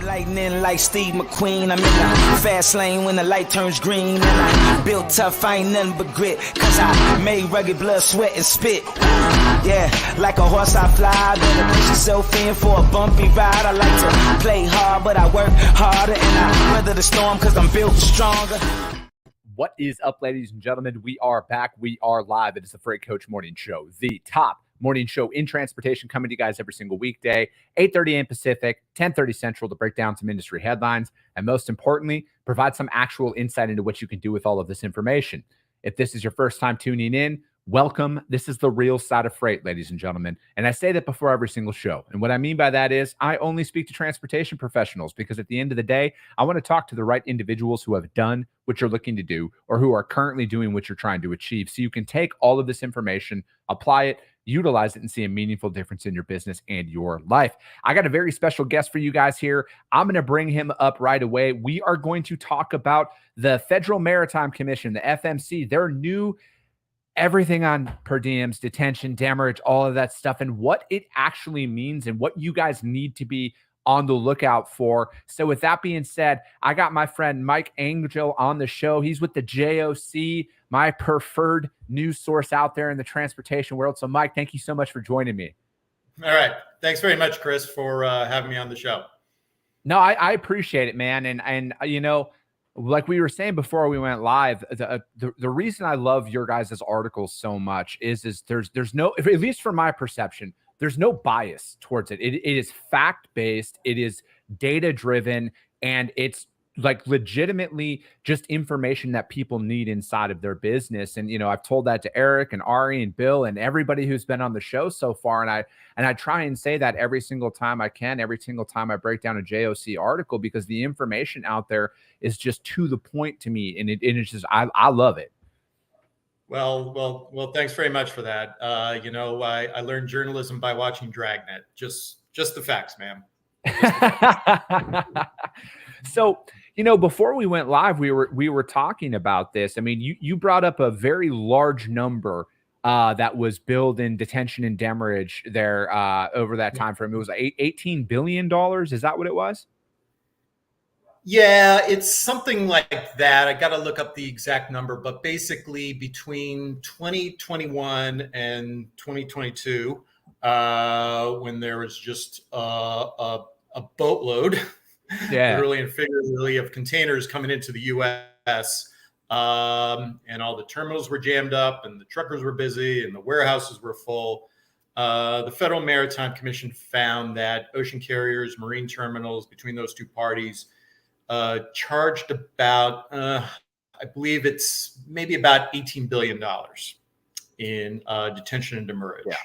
Lightning like Steve McQueen. I'm in the fast lane when the light turns green. And I built tough, I ain't nothing but grit. Cause I made rugged blood, sweat, and spit. Yeah, like a horse I fly. Better push yourself in for a bumpy ride. I like to play hard, but I work harder. And I weather the storm cause I'm built stronger. What is up, ladies and gentlemen? We are back. We are live. It is the Freight Coach Morning Show, the top morning show in transportation, coming to you guys every single weekday, 8:30 a.m. Pacific, 10:30 Central, to break down some industry headlines and, most importantly, provide some actual insight into what you can do with all of this information. If this is your first time tuning in, welcome. This is the real side of freight, ladies and gentlemen. And I say that before every single show. And what I mean by that is I only speak to transportation professionals because at the end of the day, I want to talk to the right individuals who have done what you're looking to do or who are currently doing what you're trying to achieve. So you can take all of this information, apply it, utilize it, and see a meaningful difference in your business and your life. I got a very special guest for you guys here. I'm going to bring him up right away. We are going to talk about the Federal Maritime Commission, the FMC, their new everything on per diems, detention, demurrage, all of that stuff, and what it actually means and what you guys need to be on the lookout for. So with that being said, I got my friend Mike Angell on the show. He's with the JOC, my preferred news source out there in the transportation world. So Mike, thank you so much for joining me. All right. Thanks very much, Chris, for having me on the show. No, I appreciate it, man. And you know, like we were saying before we went live, the reason I love your guys' articles so much is there's no, at least from my perception, there's no bias towards it. It is fact-based, it is data-driven, and it's like legitimately just information that people need inside of their business. And, you know, I've told that to Eric and Ari and Bill and everybody who's been on the show so far. And I try and say that every single time I can, every single time I break down a JOC article, because the information out there is just to the point to me. And it's just, I love it. Well, thanks very much for that. You know, I learned journalism by watching Dragnet. Just the facts, man. So, you know, before we went live, we were talking about this. I mean, you brought up a very large number that was billed in detention and demurrage there over that time frame. It was $18 billion. Is that what it was? Yeah, it's something like that. I got to look up the exact number, but basically between 2021 and 2022, when there was just a boatload, literally and figuratively, of containers coming into the U.S., and all the terminals were jammed up and the truckers were busy and the warehouses were full. The Federal Maritime Commission found that ocean carriers, marine terminals, between those two parties, charged about, I believe it's maybe about $18 billion in detention and demurrage. Yeah.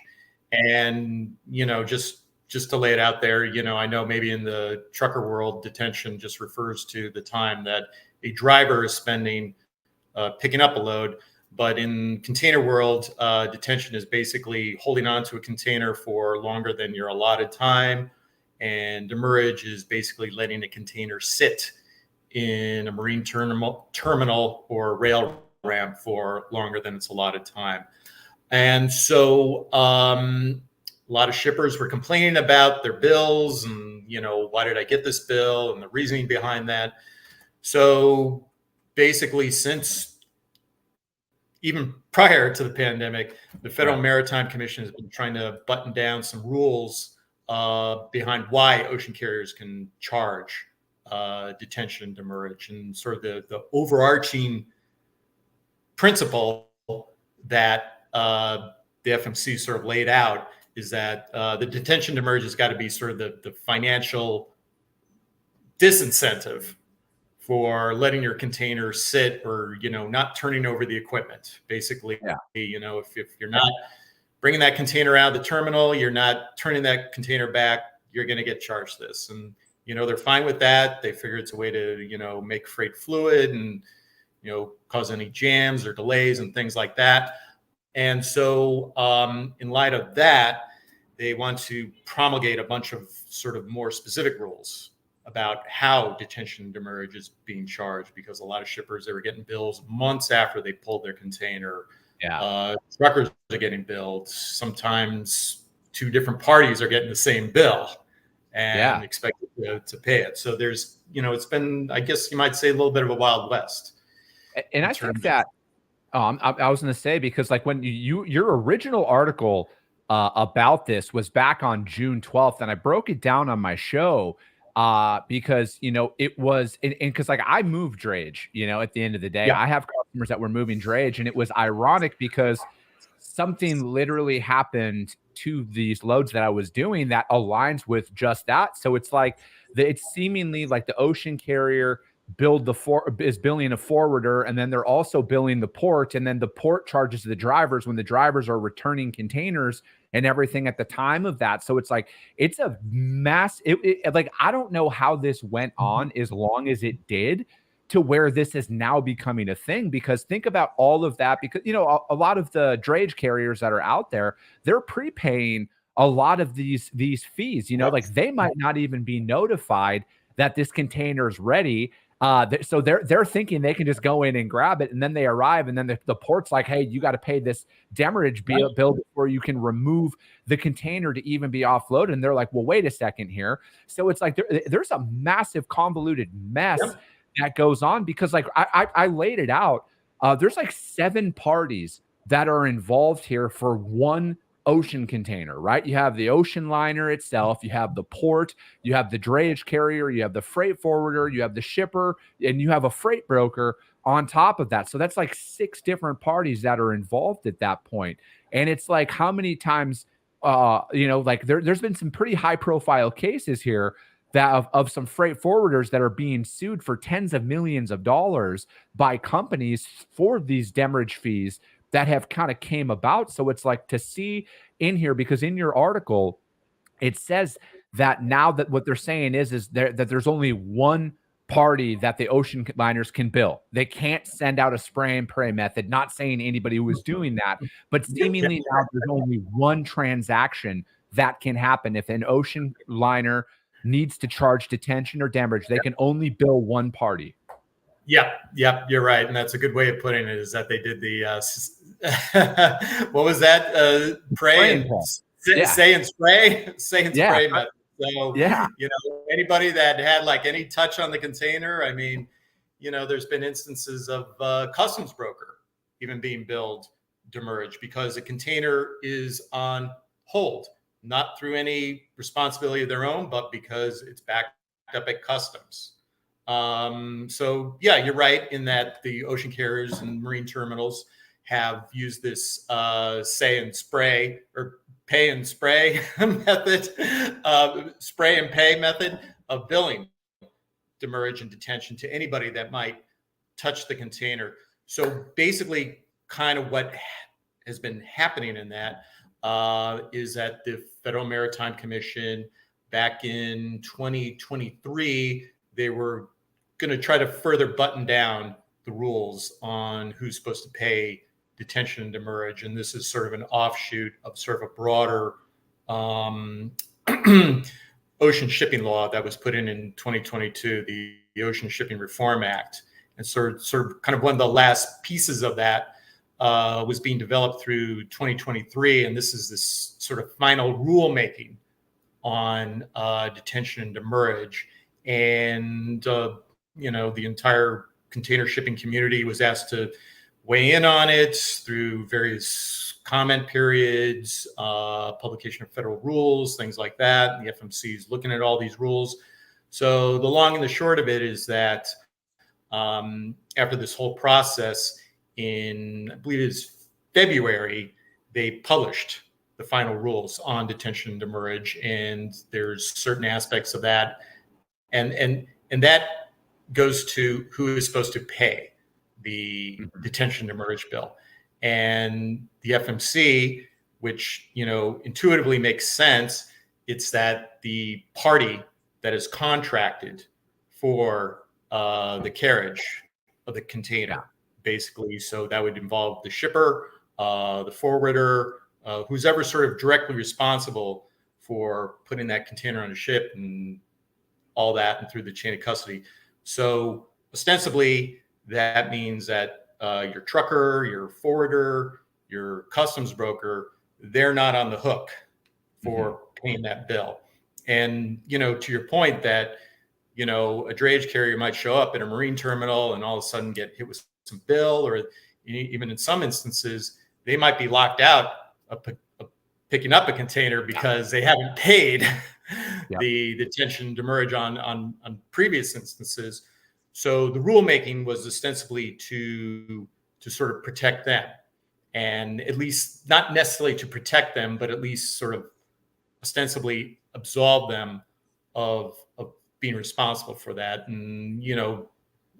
And, you know, just to lay it out there, you know, I know maybe in the trucker world, detention just refers to the time that a driver is spending picking up a load. But in container world, detention is basically holding on to a container for longer than your allotted time. And demurrage is basically letting a container sit in a marine terminal or rail ramp for longer than its allotted time. And so a lot of shippers were complaining about their bills and, you know, why did I get this bill and the reasoning behind that. So basically, since even prior to the pandemic, the Federal Maritime Commission has been trying to button down some rules behind why ocean carriers can charge detention and demurrage. And sort of the overarching principle that the FMC sort of laid out is that the detention demurrage has got to be sort of the financial disincentive for letting your container sit or, you know, not turning over the equipment. Basically, you know, if you're not bringing that container out of the terminal, you're not turning that container back, you're going to get charged this. And, you know, they're fine with that. They figure it's a way to, you know, make freight fluid and, you know, cause any jams or delays and things like that. And so in light of that, they want to promulgate a bunch of sort of more specific rules about how detention and demurrage is being charged, because a lot of shippers, they were getting bills months after they pulled their container. Truckers are getting billed. Sometimes two different parties are getting the same bill. and expected to pay it. So there's, it's been, I guess you might say, a little bit of a Wild West. And I think that I was going to say, because like when your original article about this was back on June 12th, and I broke it down on my show because, it was, and because like I moved drayage, at the end of the day, I have customers that were moving drayage, and it was ironic because something literally happened to these loads that I was doing that aligns with just that. So it's like it's seemingly like the ocean carrier is billing a forwarder, and then they're also billing the port, and then the port charges the drivers when the drivers are returning containers and everything at the time of that. So it's like it's a mass. Like I don't know how this went on as long as it did, to where this is now becoming a thing. Because think about all of that, because a lot of the drayage carriers that are out there, they're prepaying a lot of these fees. Like they might not even be notified that this container is ready. So they're thinking they can just go in and grab it, and then they arrive, and then the port's like, hey, you got to pay this demurrage bill before you can remove the container to even be offloaded. And they're like, well, wait a second here. So it's like there's a massive convoluted mess that goes on, because like I laid it out. There's like 7 parties that are involved here for one ocean container, right? You have the ocean liner itself, you have the port, you have the drayage carrier, you have the freight forwarder, you have the shipper, and you have a freight broker on top of that. So that's like 6 different parties that are involved at that point. And it's like, how many times, like there's been some pretty high profile cases here that of some freight forwarders that are being sued for tens of millions of dollars by companies for these demurrage fees that have kind of came about. So it's like to see in here, because in your article, it says that now that what they're saying is that there's only one party that the ocean liners can bill. They can't send out a spray and pray method, not saying anybody who was doing that, but seemingly now there's only one transaction that can happen. If an ocean liner needs to charge detention or demurrage, they can only bill one party. Yep, you're right, and that's a good way of putting it. Is that they did the what was that? Pray and say and spray method. So anybody that had like any touch on the container, I mean, there's been instances of customs broker even being billed demurrage because a container is on hold, not through any responsibility of their own, but because it's backed up at customs. So yeah, you're right in that the ocean carriers and marine terminals have used this say and spray or pay and spray method, spray and pay method of billing demurrage and detention to anybody that might touch the container. So basically, kind of what has been happening in that is that the Federal Maritime Commission back in 2023, they were going to try to further button down the rules on who's supposed to pay detention and demurrage. And this is sort of an offshoot of sort of a broader ocean shipping law that was put in 2022, the Ocean Shipping Reform Act. And sort of kind of one of the last pieces of that was being developed through 2023. And this is this sort of final rulemaking on detention and demurrage. And the entire container shipping community was asked to weigh in on it through various comment periods, publication of federal rules, things like that. The FMC is looking at all these rules. So the long and the short of it is that after this whole process in, I believe it's February, they published the final rules on detention and demurrage, and there's certain aspects of that. And that goes to who is supposed to pay the detention demurrage bill. And the FMC, which, intuitively makes sense, it's that the party that is contracted for the carriage of the container, basically. So that would involve the shipper, the forwarder, who's ever sort of directly responsible for putting that container on a ship and all that and through the chain of custody. So ostensibly, that means that your trucker, your forwarder, your customs broker, they're not on the hook for paying that bill. And, to your point that, a drayage carrier might show up at a marine terminal and all of a sudden get hit with some bill, or even in some instances, they might be locked out of picking up a container because they haven't paid the detention demurrage on previous instances. So the rulemaking was ostensibly to sort of protect them, and at least not necessarily to protect them, but at least sort of ostensibly absolve them of being responsible for that. And,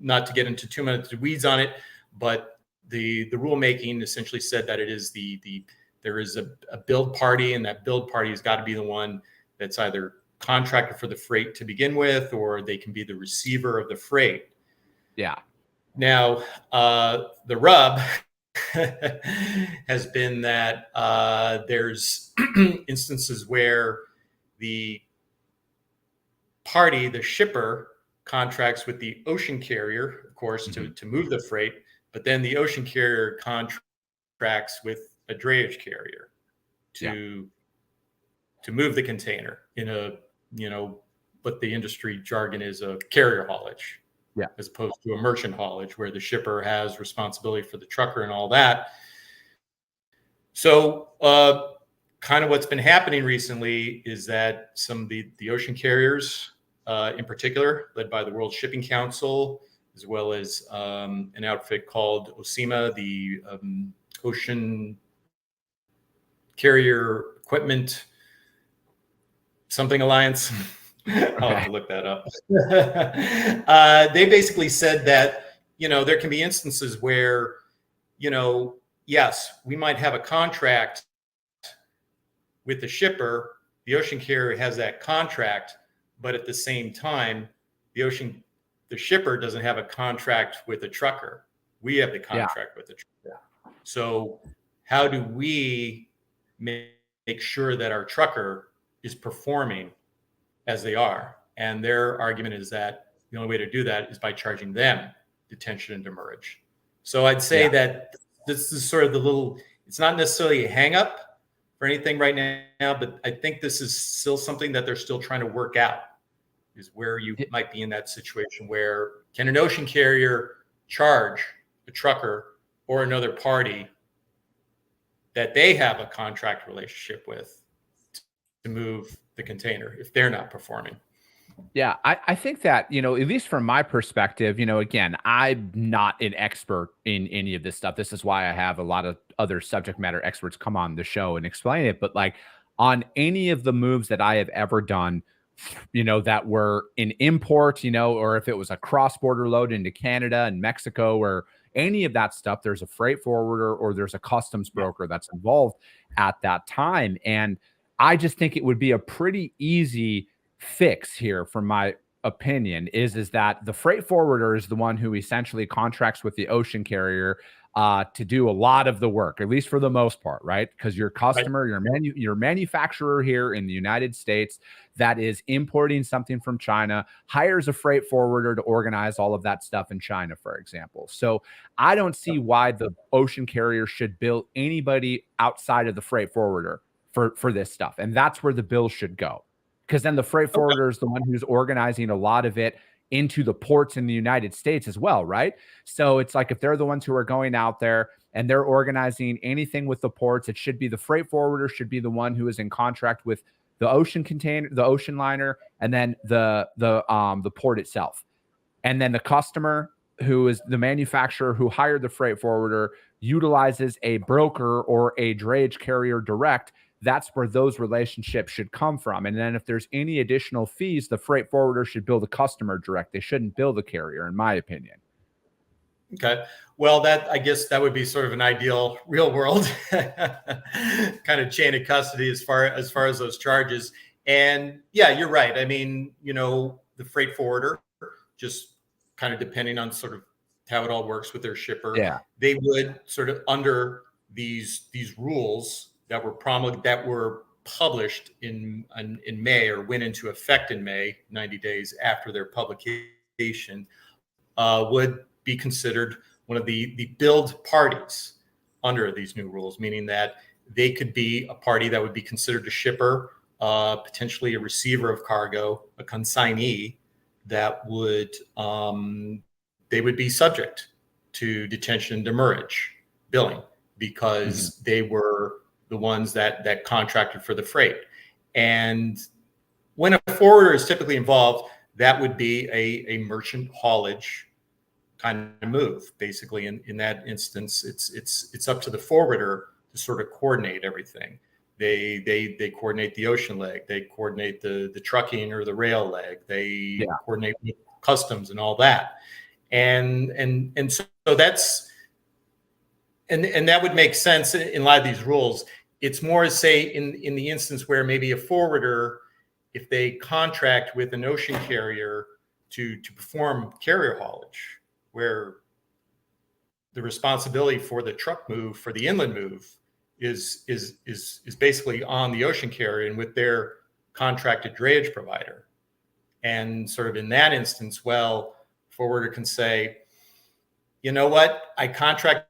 not to get into too much weeds on it, but the rulemaking essentially said that it is there is a build party, and that build party has got to be the one that's either contracted for the freight to begin with, or they can be the receiver of the freight. Yeah. Now, the rub has been that there's instances where the party, the shipper, contracts with the ocean carrier, of course, to move the freight, but then the ocean carrier contracts with a drayage carrier to move the container in a, what the industry jargon is, a carrier haulage, as opposed to a merchant haulage where the shipper has responsibility for the trucker and all that. So kind of what's been happening recently is that some of the ocean carriers, in particular, led by the World Shipping Council, as well as an outfit called OSEMA, the Ocean Carrier Equipment something Alliance. I'll have to look that up. They basically said that, there can be instances where, yes, we might have a contract with the shipper. The ocean carrier has that contract, but at the same time, the shipper doesn't have a contract with the trucker. We have the contract with the trucker. So how do we make sure that our trucker is performing as they are? And their argument is that the only way to do that is by charging them detention and demurrage. So I'd say that this is sort of it's not necessarily a hang up for anything right now, but I think this is still something that they're still trying to work out, is where you might be in that situation where can an ocean carrier charge a trucker or another party that they have a contract relationship with to move the container if they're not performing. Yeah, I think that, at least from my perspective, again, I'm not an expert in any of this stuff. This is why I have a lot of other subject matter experts come on the show and explain it. But like on any of the moves that I have ever done, that were in import, or if it was a cross-border load into Canada and Mexico or any of that stuff, there's a freight forwarder or there's a customs broker that's involved at that time. And I just think it would be a pretty easy fix here, from my opinion, is that the freight forwarder is the one who essentially contracts with the ocean carrier to do a lot of the work, at least for the most part, right? Because your customer, your manufacturer here in the United States that is importing something from China hires a freight forwarder to organize all of that stuff in China, for example. So I don't see why the ocean carrier should bill anybody outside of the freight forwarder for this stuff. And that's where the bill should go. Because then the freight forwarder is the one who's organizing a lot of it into the ports in the United States as well, right? So it's like if they're the ones who are going out there and they're organizing anything with the ports, it should be the freight forwarder should be the one who is in contract with the ocean container, the ocean liner, and then the port itself. And then the customer, who is the manufacturer who hired the freight forwarder, utilizes a broker or a drayage carrier direct. That's where those relationships should come from. And then if there's any additional fees, the freight forwarder should bill the customer direct. They shouldn't bill the carrier, in my opinion. Okay. Well, I guess that would be sort of an ideal real world kind of chain of custody as far as those charges. And yeah, you're right. I mean, the freight forwarder, just kind of depending on sort of how it all works with their shipper, they would sort of under these rules that were published in May, or went into effect in May, 90 days after their publication, would be considered one of the billed parties under these new rules, meaning that they could be a party that would be considered a shipper potentially a receiver of cargo, a consignee that would they would be subject to detention and demurrage billing because they were the ones that contracted for the freight. And when a forwarder is typically involved, that would be a merchant haulage kind of move. Basically, in that instance, it's up to the forwarder to sort of coordinate everything. They coordinate the ocean leg, they coordinate the trucking or the rail leg, they coordinate with customs and all that. And so that's and that would make sense in a lot of these rules. It's more, say, in the instance where maybe a forwarder, if they contract with an ocean carrier to perform carrier haulage, where the responsibility for the truck move, for the inland move, is basically on the ocean carrier and with their contracted drayage provider. And sort of in that instance, well, forwarder can say, you know what, I contracted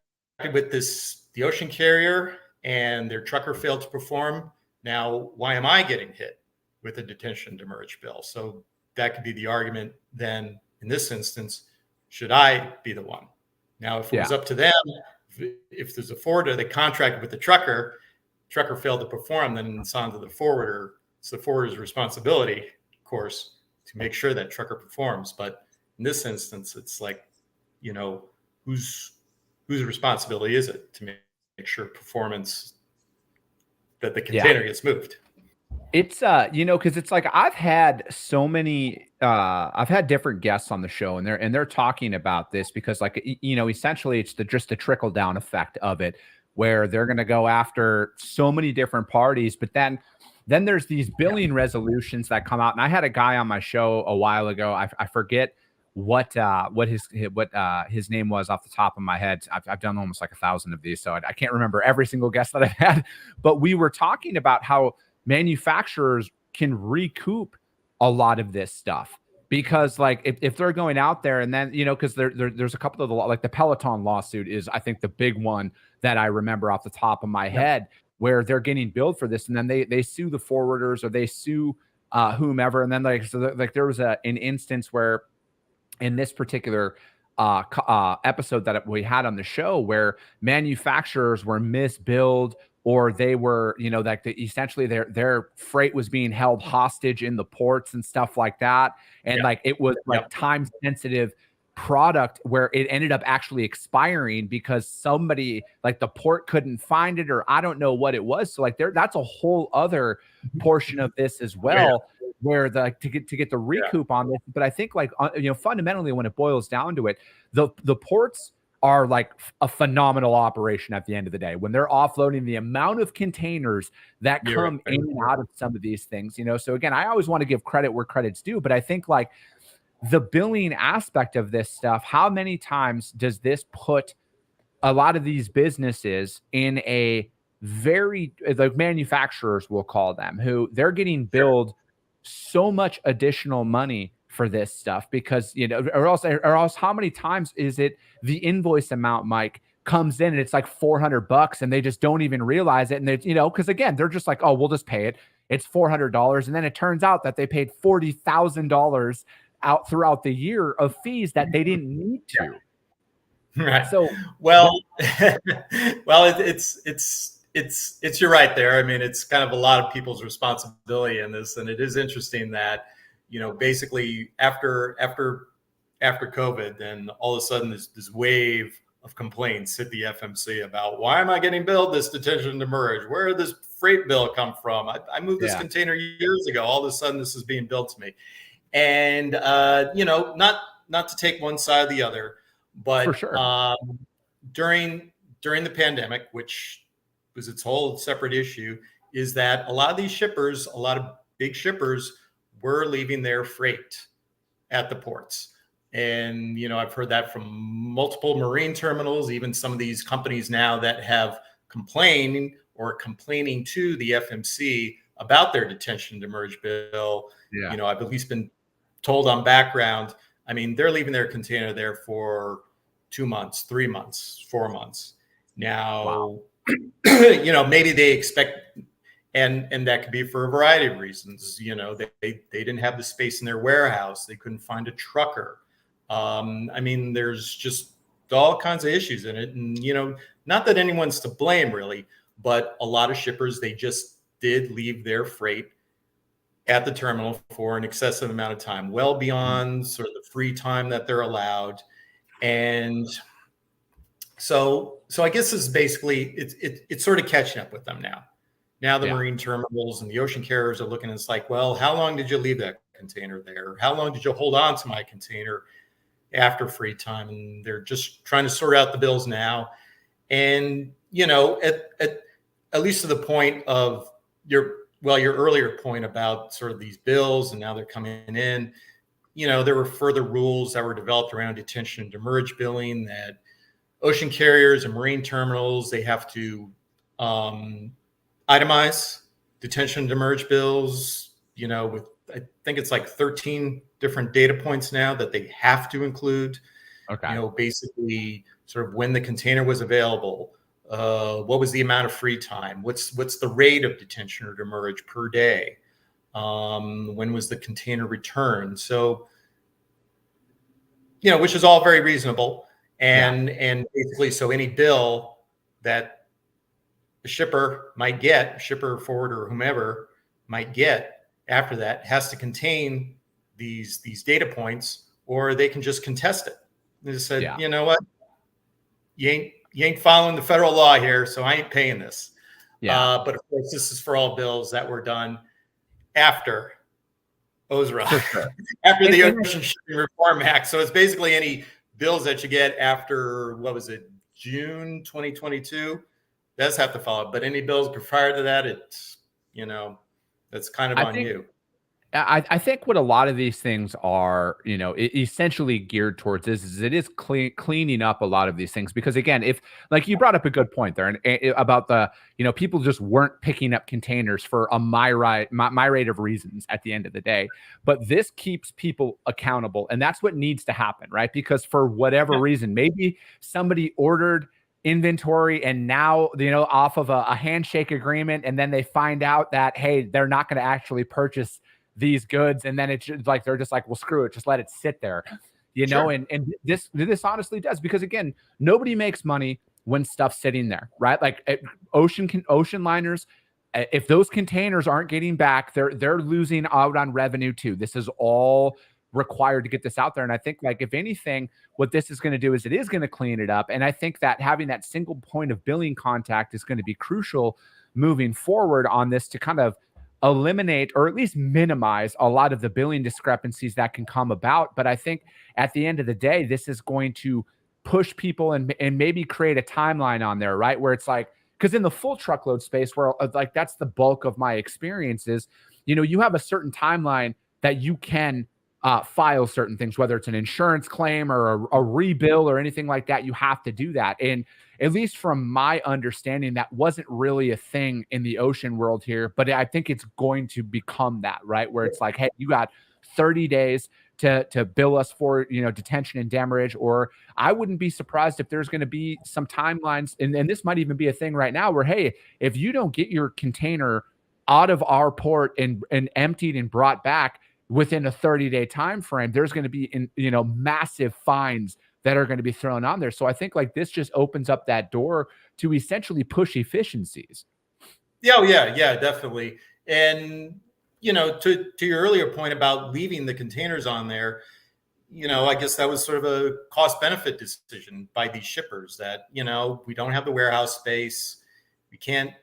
with the ocean carrier and their trucker failed to perform. Now, why am I getting hit with a detention demurrage bill? So that could be the argument then in this instance, should I be the one? Now, if it was up to them, if there's a forwarder that contracted with the trucker failed to perform, then it's on to the forwarder. It's the forwarder's responsibility, of course, to make sure that trucker performs. But in this instance, it's like, you know, whose responsibility is it to make sure performance, that the container gets moved? It's you know, because it's like I've had so many I've had different guests on the show, and they're talking about this because, like, you know, essentially it's just the trickle down effect of it, where they're going to go after so many different parties, but then there's these billing resolutions that come out. And I had a guy on my show a while ago. I forget what his name was off the top of my head. I've done almost like 1,000 of these, so I can't remember every single guest that I've had. But we were talking about how manufacturers can recoup a lot of this stuff because, like, if they're going out there and then, you know, because there's a couple of like the Peloton lawsuit is, I think, the big one that I remember off the top of my head, where they're getting billed for this, and then they sue the forwarders or they sue whomever, and then there was an instance where in this particular episode that we had on the show where manufacturers were misbilled, or they were, you know, like essentially their freight was being held hostage in the ports and stuff like that. And like it was like time sensitive product where it ended up actually expiring because somebody, like the port, couldn't find it, or I don't know what it was. So like that's a whole other portion of this as well, where to get the recoup on this. But I think, like, you know, fundamentally when it boils down to it, the ports are like a phenomenal operation at the end of the day when they're offloading the amount of containers that come in and out of some of these things, you know. So again, I always want to give credit where credit's due, but I think, like, the billing aspect of this stuff, how many times does this put a lot of these businesses in a very, like, manufacturers, we'll call them, who they're getting billed so much additional money for this stuff because, you know, or else how many times is it the invoice amount, Mike, comes in and it's like $400 and they just don't even realize it. And they, you know, because again, they're just like, oh, we'll just pay it. It's $400. And then it turns out that they paid $40,000 out throughout the year of fees that they didn't need to. Right. So, well, it's you're right there. I mean, it's kind of a lot of people's responsibility in this, and it is interesting that, you know, basically after COVID, then all of a sudden this wave of complaints hit the FMC about, why am I getting billed this detention and demurrage? Where did this freight bill come from? I moved this container years ago. All of a sudden this is being billed to me. And, you know, not to take one side or the other, but for sure. During the pandemic, which was its whole separate issue, is that a lot of these shippers, a lot of big shippers, were leaving their freight at the ports. And, you know, I've heard that from multiple marine terminals, even some of these companies now that have complaining to the FMC about their detention demurrage bill. Yeah. You know, I've at least been told on background, I mean, they're leaving their container there for 2 months, 3 months, 4 months. Now, you know, maybe they expect And that could be for a variety of reasons. They didn't have the space in their warehouse. They couldn't find a trucker. I mean, there's just all kinds of issues in it. And, not that anyone's to blame really, but a lot of shippers, they just did leave their freight at the terminal for an excessive amount of time, well beyond sort of the free time that they're allowed. And so I guess this is basically, it's sort of catching up with them now. Now the marine terminals and the ocean carriers are looking, and it's like, well, how long did you leave that container there? How long did you hold on to my container after free time? And they're just trying to sort out the bills now. And, at least to the point of your earlier point about sort of these bills, and now they're coming in, there were further rules that were developed around detention and demurrage billing that ocean carriers and marine terminals, they have to itemize detention and demurrage bills, with, I think it's like 13 different data points now that they have to include. Okay. Basically sort of when the container was available, what was the amount of free time? What's the rate of detention or demurrage per day? When was the container returned? So, which is all very reasonable. And basically, so any bill that the shipper, forwarder, or whomever might get after that has to contain these data points, or they can just contest it. They just said, you know what, you ain't following the federal law here, so I ain't paying this. But of course, this is for all bills that were done after OSRA, after the Ocean Shipping Reform Act. So it's basically any bills that you get after, June 2022, does have to follow. But any bills prior to that, it's, that's kind of on you. I think what a lot of these things are, essentially geared towards is it is cleaning up a lot of these things. Because again, if, like, you brought up a good point there and about the, people just weren't picking up containers for a myriad of reasons at the end of the day. But this keeps people accountable, and that's what needs to happen, right? Because for whatever reason, maybe somebody ordered inventory and now, off of a handshake agreement, and then they find out that, hey, they're not going to actually purchase these goods, and then it's just like they're just like, well, screw it, just let it sit there, and this honestly does, because again, nobody makes money when stuff's sitting there, right? Like ocean liners, if those containers aren't getting back, they're losing out on revenue too. This is all required to get this out there. And I think, like, if anything, what this is going to do is it is going to clean it up. And I think that having that single point of billing contact is going to be crucial moving forward on this, to kind of eliminate or at least minimize a lot of the billing discrepancies that can come about. But I think at the end of the day, this is going to push people and maybe create a timeline on there, right? Where it's like, because in the full truckload space, where like that's the bulk of my experiences, you have a certain timeline that you can file certain things, whether it's an insurance claim or a rebill or anything like that. You have to do that. And at least from my understanding, that wasn't really a thing in the ocean world here, but I think it's going to become that, right? Where it's like, hey, you got 30 days to bill us for, detention and demurrage. Or I wouldn't be surprised if there's going to be some timelines, and this might even be a thing right now where, hey, if you don't get your container out of our port and emptied and brought back within a 30-day time frame, there's going to be massive fines that are going to be thrown on there. So I think, like, this just opens up that door to essentially push efficiencies. Yeah, definitely. And to your earlier point about leaving the containers on there, I guess that was sort of a cost benefit decision by these shippers that, we don't have the warehouse space, we can't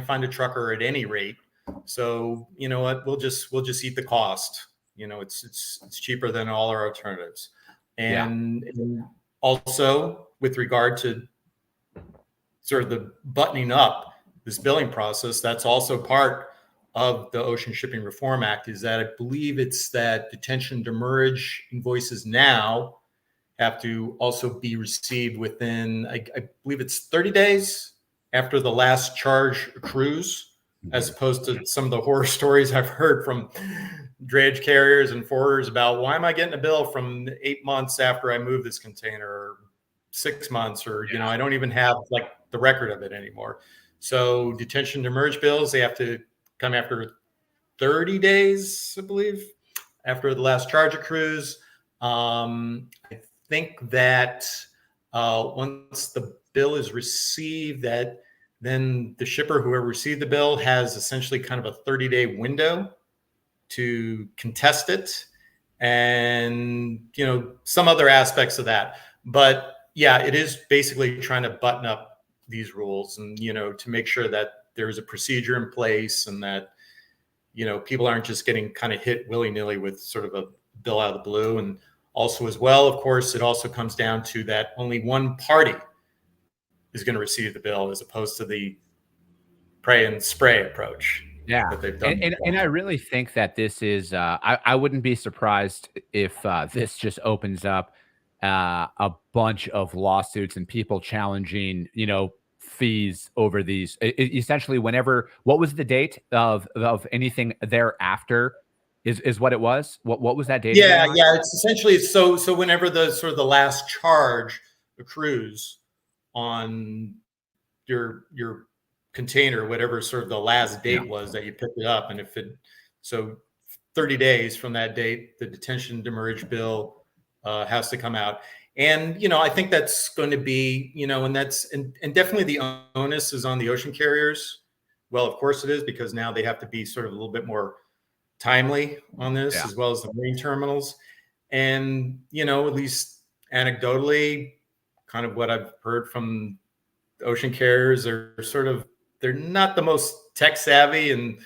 find a trucker at any rate. So, what, we'll just eat the cost. It's cheaper than all our alternatives. And also, with regard to sort of the buttoning up this billing process, that's also part of the Ocean Shipping Reform Act, is that I believe it's that detention demurrage invoices now have to also be received within, I believe it's 30 days after the last charge accrues, as opposed to some of the horror stories I've heard from drayage carriers and forwarders about, why am I getting a bill from 8 months after I move this container, or 6 months, or, I don't even have like the record of it anymore. So detention demurrage bills, they have to come after 30 days, I believe, after the last charge accrues. I think that once the bill is received, that then the shipper, whoever received the bill, has essentially kind of a 30-day window to contest it, and some other aspects of that. But yeah, it is basically trying to button up these rules and to make sure that there is a procedure in place and that people aren't just getting kind of hit willy-nilly with sort of a bill out of the blue. And also as well, of course, it also comes down to that only one party is going to receive the bill as opposed to the pray and spray approach. Yeah. That they've done. And I really think that this is, I wouldn't be surprised if this just opens up a bunch of lawsuits and people challenging, fees over these. Essentially, whenever, what was the date of anything thereafter is what it was? What was that date? Yeah. It's essentially, so whenever the sort of the last charge accrues on your container, whatever sort of the last date was that you picked it up. And if it, so 30 days from that date, the detention demurrage bill has to come out. And, I think that's going to be, and that's, and definitely the onus is on the ocean carriers. Well, of course it is, because now they have to be sort of a little bit more timely on this, as well as the marine terminals. And, at least anecdotally, kind of what I've heard from ocean carriers are sort of, they're not the most tech savvy, and,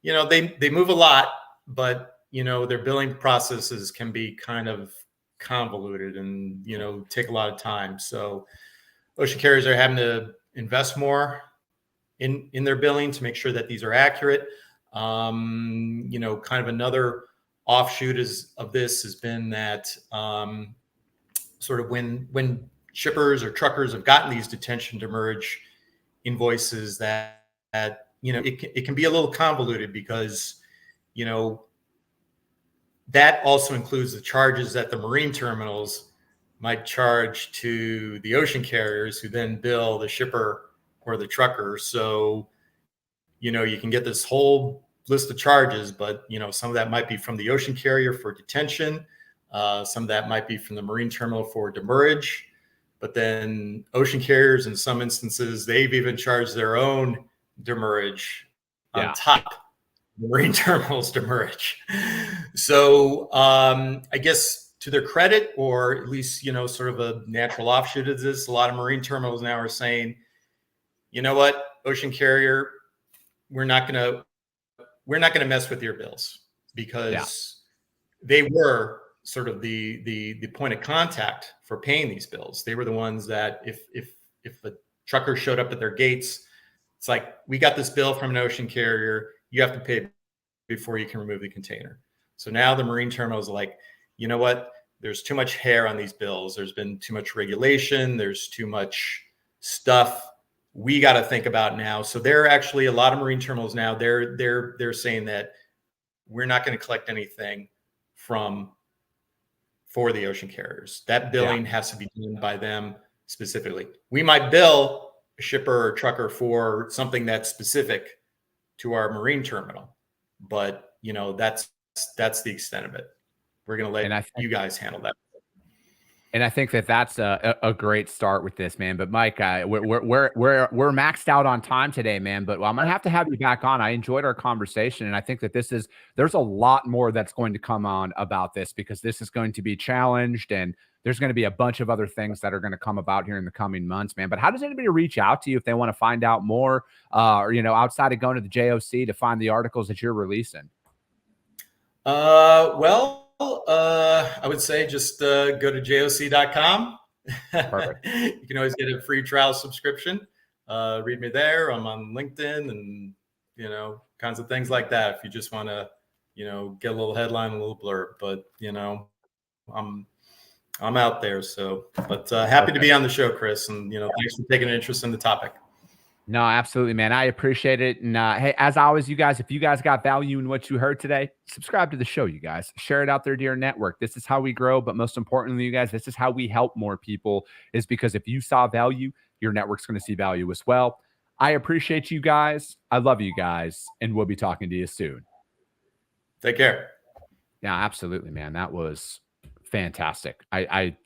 they move a lot, but, their billing processes can be kind of convoluted and, take a lot of time. So ocean carriers are having to invest more in their billing to make sure that these are accurate. Kind of another offshoot of this has been that sort of when shippers or truckers have gotten these detention demurrage invoices, that it can be a little convoluted, because that also includes the charges that the marine terminals might charge to the ocean carriers, who then bill the shipper or the trucker. So you can get this whole list of charges, but some of that might be from the ocean carrier for detention, some of that might be from the marine terminal for demurrage. But then ocean carriers, in some instances, they've even charged their own demurrage on top of the marine terminal's demurrage. So I guess to their credit, or at least, sort of a natural offshoot of this, a lot of marine terminals now are saying, you know what, ocean carrier, we're not going to mess with your bills, because they were sort of the point of contact for paying these bills. They were the ones that if a trucker showed up at their gates, it's like, we got this bill from an ocean carrier, you have to pay before you can remove the container. So now the marine terminals are like, you know what, there's too much hair on these bills. There's been too much regulation. There's too much stuff we got to think about now. So there are actually a lot of marine terminals now, they're saying that we're not going to collect anything for the ocean carriers. That billing has to be done by them specifically. We might bill a shipper or trucker for something that's specific to our marine terminal, but that's the extent of it. We're going to let you guys handle that. And I think that that's a great start with this, man. But Mike, we're maxed out on time today, man. But I'm gonna have to have you back on. I enjoyed our conversation, and I think that there's a lot more that's going to come on about this, because this is going to be challenged, and there's going to be a bunch of other things that are going to come about here in the coming months, man. But how does anybody reach out to you if they want to find out more, or outside of going to the JOC to find the articles that you're releasing? I would say just go to joc.com. Perfect. You can always get a free trial subscription. Read me there. I'm on LinkedIn and, kinds of things like that. If you just want to, get a little headline, a little blurb, but, I'm out there. So, but happy to be on the show, Chris. And, thanks for taking an interest in the topic. No, absolutely, man. I appreciate it. And hey, as always, you guys, if you guys got value in what you heard today, subscribe to the show, you guys. Share it out there to your network. This is how we grow. But most importantly, you guys, this is how we help more people, is because if you saw value, your network's going to see value as well. I appreciate you guys. I love you guys, and we'll be talking to you soon. Take care. Yeah, absolutely, man. That was fantastic. I